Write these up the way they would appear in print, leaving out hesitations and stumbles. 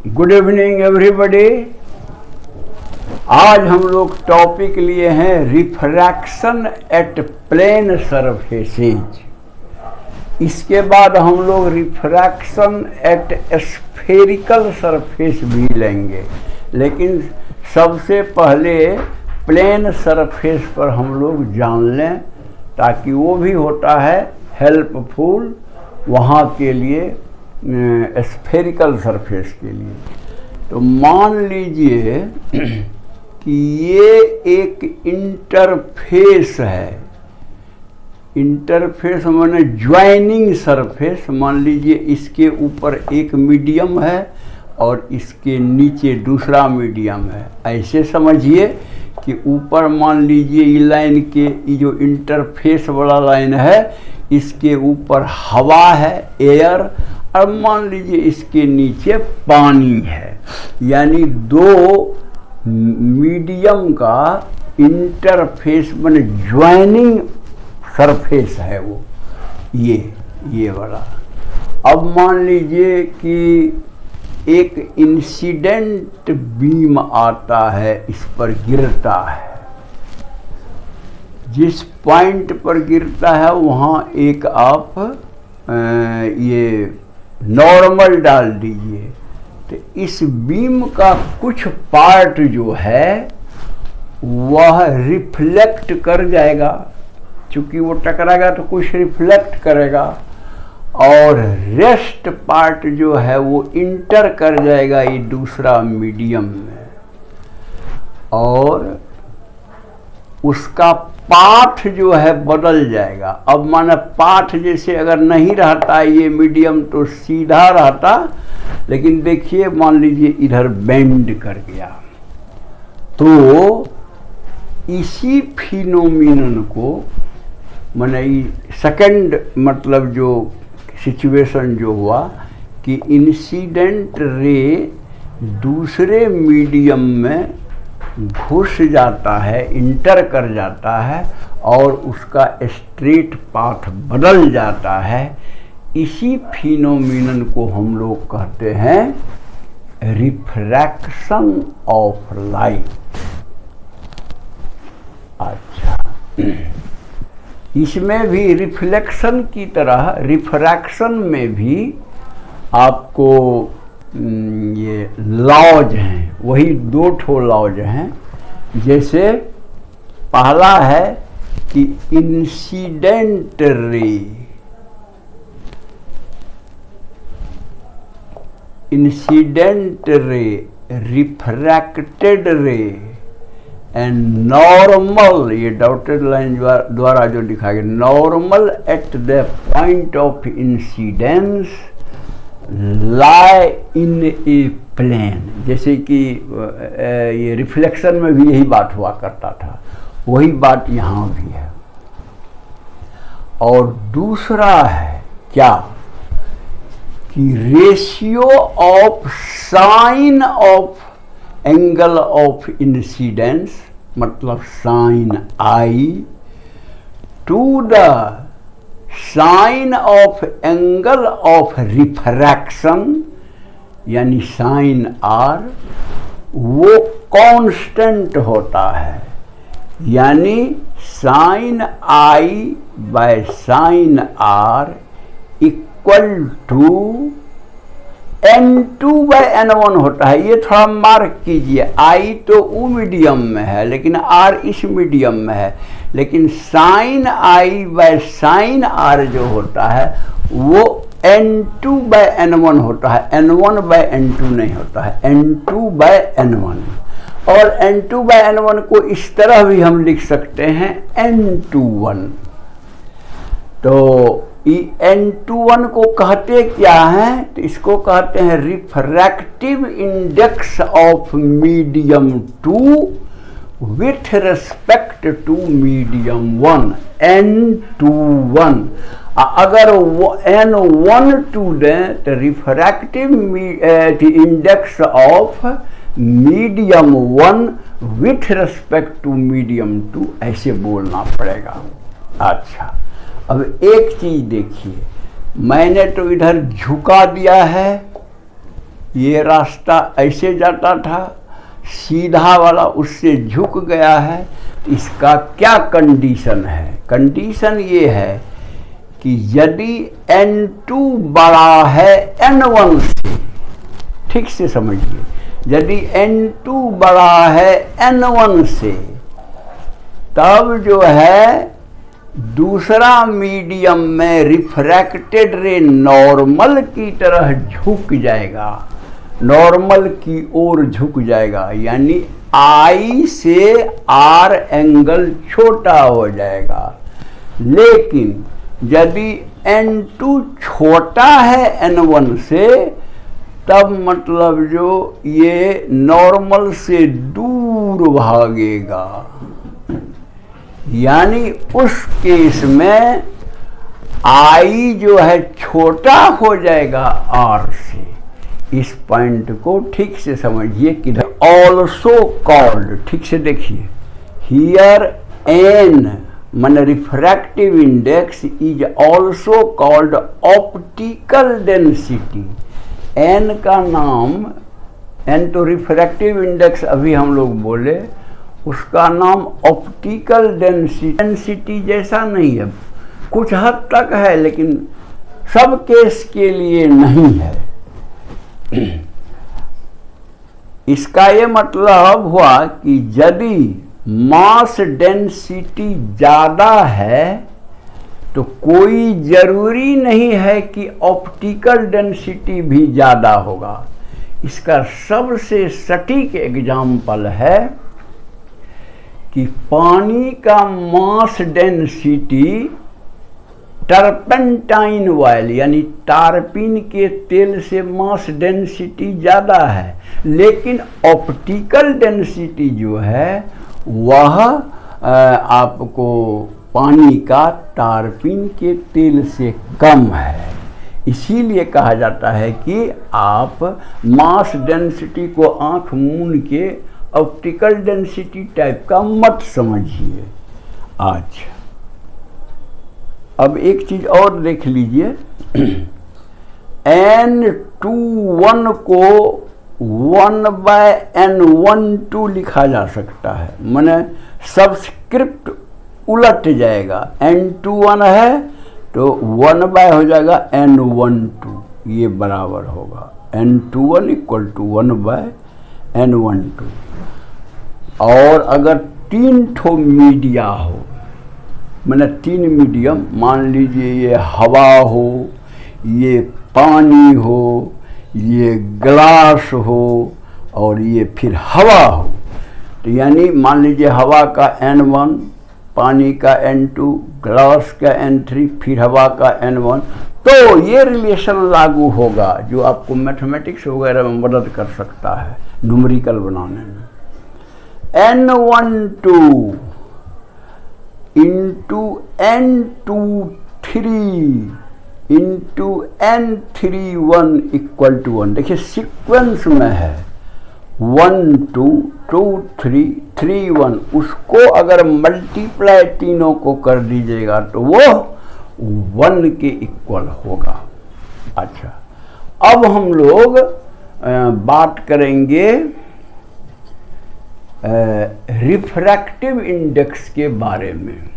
Good evening everybody. आज हम लोग टॉपिक लिए हैं रिफ्रैक्शन एट प्लेन सरफेसेज। इसके बाद हम लोग रिफ्रैक्शन एट स्फेरिकल सरफेस भी लेंगे, लेकिन सबसे पहले प्लेन सरफेस पर हम लोग जान लें ताकि वो भी होता है हेल्पफुल वहाँ के लिए, स्फेरिकल सरफेस के लिए। तो मान लीजिए कि ये एक इंटरफेस है। इंटरफेस माने ज्वाइनिंग सरफेस। मान लीजिए इसके ऊपर एक मीडियम है और इसके नीचे दूसरा मीडियम है। ऐसे समझिए कि ऊपर मान लीजिए ये लाइन के ये जो इंटरफेस वाला लाइन है इसके ऊपर हवा है, एयर, और मान लीजिए इसके नीचे पानी है। यानी दो मीडियम का इंटरफेस माने ज्वाइनिंग सरफेस है वो, ये वाला। अब मान लीजिए कि एक इंसिडेंट बीम आता है, इस पर गिरता है। जिस पॉइंट पर गिरता है वहाँ एक आप ये नॉर्मल डाल दीजिए। तो इस बीम का कुछ पार्ट जो है वह रिफ्लेक्ट कर जाएगा, चूँकि वो टकराएगा तो कुछ रिफ्लेक्ट करेगा, और रेस्ट पार्ट जो है वो इंटर कर जाएगा ये दूसरा मीडियम में, और उसका पाथ जो है बदल जाएगा। अब माना पाथ जैसे अगर नहीं रहता ये मीडियम तो सीधा रहता, लेकिन देखिए मान लीजिए इधर बेंड कर गया, तो इसी फिनोमिनन को माने सेकंड मतलब जो सिचुएशन जो हुआ कि इंसिडेंट रे दूसरे मीडियम में घुस जाता है, इंटर कर जाता है, और उसका स्ट्रेट पाथ बदल जाता है। इसी फिनोमिनन को हम लोग कहते हैं रिफ्रैक्शन ऑफ लाइट। अच्छा, इसमें भी रिफ्लेक्शन की तरह रिफ्रैक्शन में भी आपको ये लॉज हैं, वही दो ठो लॉज हैं। जैसे पहला है कि incident ray, refracted ray and normal, ये डॉटेड लाइन द्वारा जो दिखा गया, normal at the point of incidence lie in a plane. जैसे कि ये रिफ्लेक्शन में भी यही बात हुआ करता था, वही बात यहाँ भी है। और दूसरा है क्या कि ratio of sine of angle of incidence, मतलब sine i to the sine of angle of refraction यानी साइन आर, वो कांस्टेंट होता है। यानी sine i by sine r equal to N2 by N1 होता है। ये थोड़ा मार्क कीजिए, I तो U मीडियम में है लेकिन R इस मीडियम में है, लेकिन sine I by sine R जो होता है वो N2 बाय N1 होता है, N1 बाय N2 नहीं होता है, N2 बाय N1। और N2 बाय N1 को इस तरह भी हम लिख सकते हैं N21। तो N21 को कहते क्या हैं? तो इसको कहते हैं refractive index of medium 2 with respect to medium 1, N21। अगर वो N12 दें तो refractive index of medium 1 with respect to medium 2, ऐसे बोलना पड़ेगा। अच्छा, अब एक चीज देखिए, मैंने तो इधर झुका दिया है, ये रास्ता ऐसे जाता था, सीधा वाला उससे झुक गया है। इसका क्या कंडीशन है? कंडीशन ये है कि यदि n2 बड़ा है n1 से, ठीक से समझिए, यदि n2 बड़ा है n1 से, तब जो है दूसरा मीडियम में रिफ्रैक्टेड रे नॉर्मल की तरह झुक जाएगा, नॉर्मल की ओर झुक जाएगा, यानी I से R एंगल छोटा हो जाएगा। लेकिन यदि n2 छोटा है n1 से, तब मतलब जो ये नॉर्मल से दूर भागेगा, यानी उस केस में I जो है छोटा हो जाएगा R से। इस पॉइंट को ठीक से समझिए। किधर ऑल्सो कॉल्ड, ठीक से देखिए, हियर n माने refractive index is also called optical density. n का नाम, n तो रिफ्रैक्टिव इंडेक्स अभी हम लोग बोले, उसका नाम ऑप्टिकल डेंसिटी जैसा नहीं है, कुछ हद तक है लेकिन सब केस के लिए नहीं है। इसका ये मतलब हुआ कि यदि मास डेंसिटी ज़्यादा है तो कोई ज़रूरी नहीं है कि ऑप्टिकल डेंसिटी भी ज़्यादा होगा। इसका सबसे सटीक एग्जाम्पल है कि पानी का मास डेंसिटी टर्पेंटाइन ऑयल यानी टारपीन के तेल से मास डेंसिटी ज़्यादा है, लेकिन ऑप्टिकल डेंसिटी जो है वह आपको पानी का टारपीन के तेल से कम है। इसीलिए कहा जाता है कि आप मास डेंसिटी को आंख मूंद के ऑप्टिकल डेंसिटी टाइप का मत समझिए। अच्छा, अब एक चीज और देख लीजिए, n21 को 1/n12 लिखा जा सकता है, माने सब्सक्रिप्ट उलट जाएगा। n21 है तो 1/ हो जाएगा n12, ये बराबर होगा n21 = 1/n12। और अगर 3 ठो मीडिया हो, मैंने 3 मीडियम, मान लीजिए ये हवा हो, ये पानी हो, ये ग्लास हो और ये फिर हवा हो, तो यानी मान लीजिए हवा का n1, पानी का n2, ग्लास का n3, फिर हवा का n1, तो ये रिलेशन लागू होगा जो आपको मैथमेटिक्स वगैरह में मदद कर सकता है न्यूमेरिकल बनाने में। n12 into n23 into n31 = 1। देखिए सीक्वेंस में है 1 2 2 3 3 1, उसको अगर मल्टीप्लाई तीनों को कर दीजिएगा तो वो 1 के इक्वल होगा। अच्छा, अब हम लोग बात करेंगे रिफ्रैक्टिव इंडेक्स के बारे में।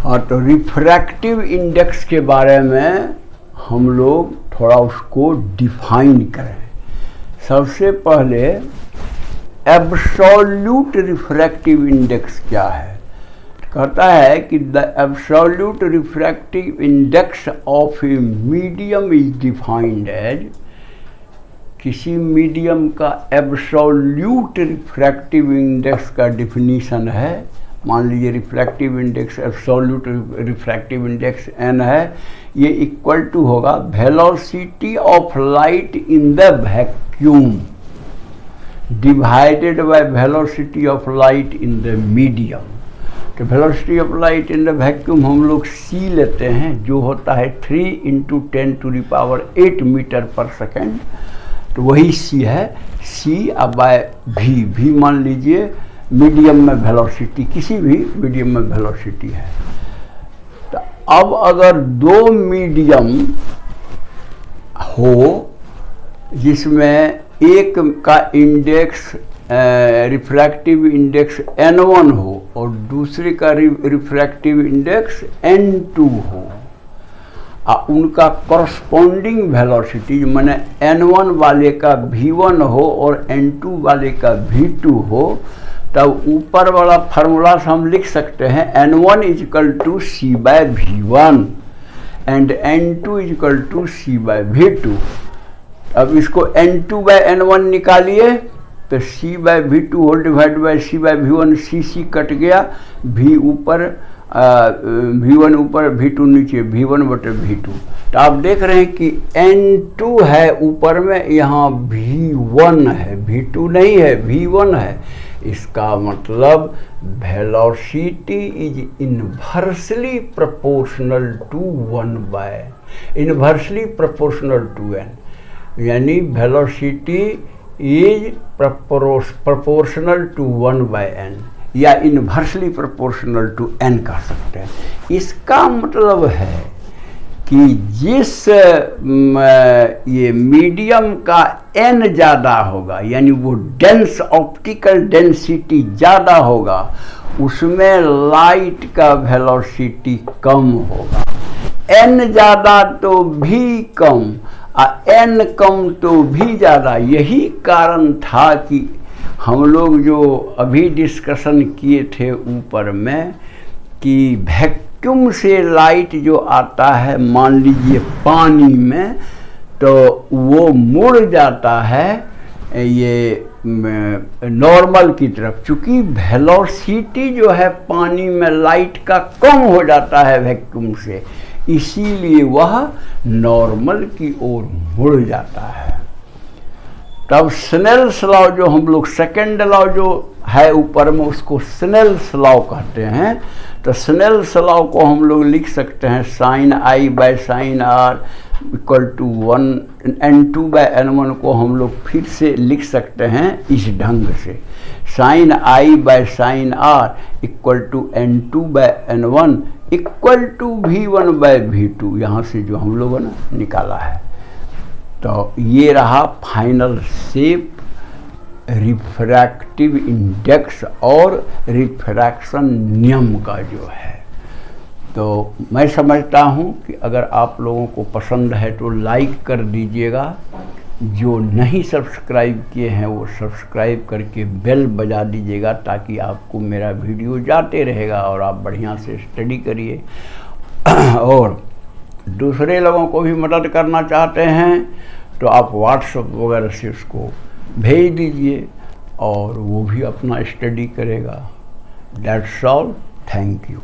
हाँ, तो रिफ्रैक्टिव इंडेक्स के बारे में हम लोग थोड़ा उसको डिफाइन करें। सबसे पहले एब्सोल्यूट रिफ्रैक्टिव इंडेक्स क्या है? कहता है कि the absolute refractive index of a medium is defined as, किसी मीडियम का एब्सोल्यूट रिफ्रैक्टिव इंडेक्स का डिफिनीशन है। मान लीजिए refractive index, absolute refractive index n है, ये इक्वल टू होगा velocity of light in the vacuum divided by velocity of light in the medium. तो velocity of light in the vacuum हम लोग c लेते हैं, जो होता है 3 × 10⁸ मीटर पर सेकेंड, तो वही c है। c/v मान लीजिए मीडियम में वेलोसिटी, किसी भी मीडियम में वेलोसिटी है। तो अब अगर दो मीडियम हो जिसमें एक का इंडेक्स रिफ्रैक्टिव इंडेक्स N1 हो और दूसरे का रिफ्रैक्टिव इंडेक्स N2 हो, उनका कॉरस्पॉन्डिंग वेलोसिटी माने N1 वाले का V1 हो और N2 वाले का V2 हो, तब ऊपर वाला फार्मूला से हम लिख सकते हैं N1 equal to C/V1 and N2 equal to C/V2। अब इसको N2/N1 निकालिए तो C/V2 whole divide by C/V1, C cut गया, V ऊपर V1 ऊपर V2 नीचे, V1/V2। तो आप देख रहे हैं कि N2 है ऊपर में, यहाँ V1 है, V2 नहीं है, V1 है। इसका मतलब velocity is inversely proportional to 1/, inversely proportional to n, यानी velocity is proportional to 1/n या इन्वर्सली प्रोपोर्शनल टू n कह सकते हैं। इसका मतलब है कि जिस ये मीडियम का n ज़्यादा होगा, यानी वो डेंस ऑप्टिकल डेंसिटी ज़्यादा होगा, उसमें लाइट का वेलोसिटी कम होगा। n ज़्यादा तो भी कम, n कम तो भी ज़्यादा। यही कारण था कि हम लोग जो अभी डिस्कशन किए थे ऊपर में कि वैक्यूम से लाइट जो आता है, मान लीजिए पानी में, तो वो मुड़ जाता है ये नॉर्मल की तरफ, क्योंकि वेलोसिटी जो है पानी में लाइट का कम हो जाता है वैक्यूम से, इसीलिए वह नॉर्मल की ओर मुड़ जाता है। तब स्नेल्स लॉ जो हम लोग सेकेंड लॉ जो है ऊपर में, उसको स्नेल्स लॉ कहते हैं। तो स्नेल्स लॉ को हम लोग लिख सकते हैं sin I/sin R equal to 1, N2/N1 को हम लोग फिर से लिख सकते हैं इस ढंग से, sin I/sin R equal to N2/N1 equal to V1/V2, यहाँ से जो हम लोगों ने निकाला है। तो ये रहा फाइनल शेप रिफ्रैक्टिव इंडेक्स और रिफ्रैक्शन नियम का जो है। तो मैं समझता हूँ कि अगर आप लोगों को पसंद है तो लाइक कर दीजिएगा, जो नहीं सब्सक्राइब किए हैं वो सब्सक्राइब करके बेल बजा दीजिएगा, ताकि आपको मेरा वीडियो जाते रहेगा और आप बढ़िया से स्टडी करिए। और दूसरे लोगों को भी मदद करना चाहते हैं तो आप व्हाट्सएप वगैरह से उसको भेज दीजिए और वो भी अपना स्टडी करेगा। That's all, thank you.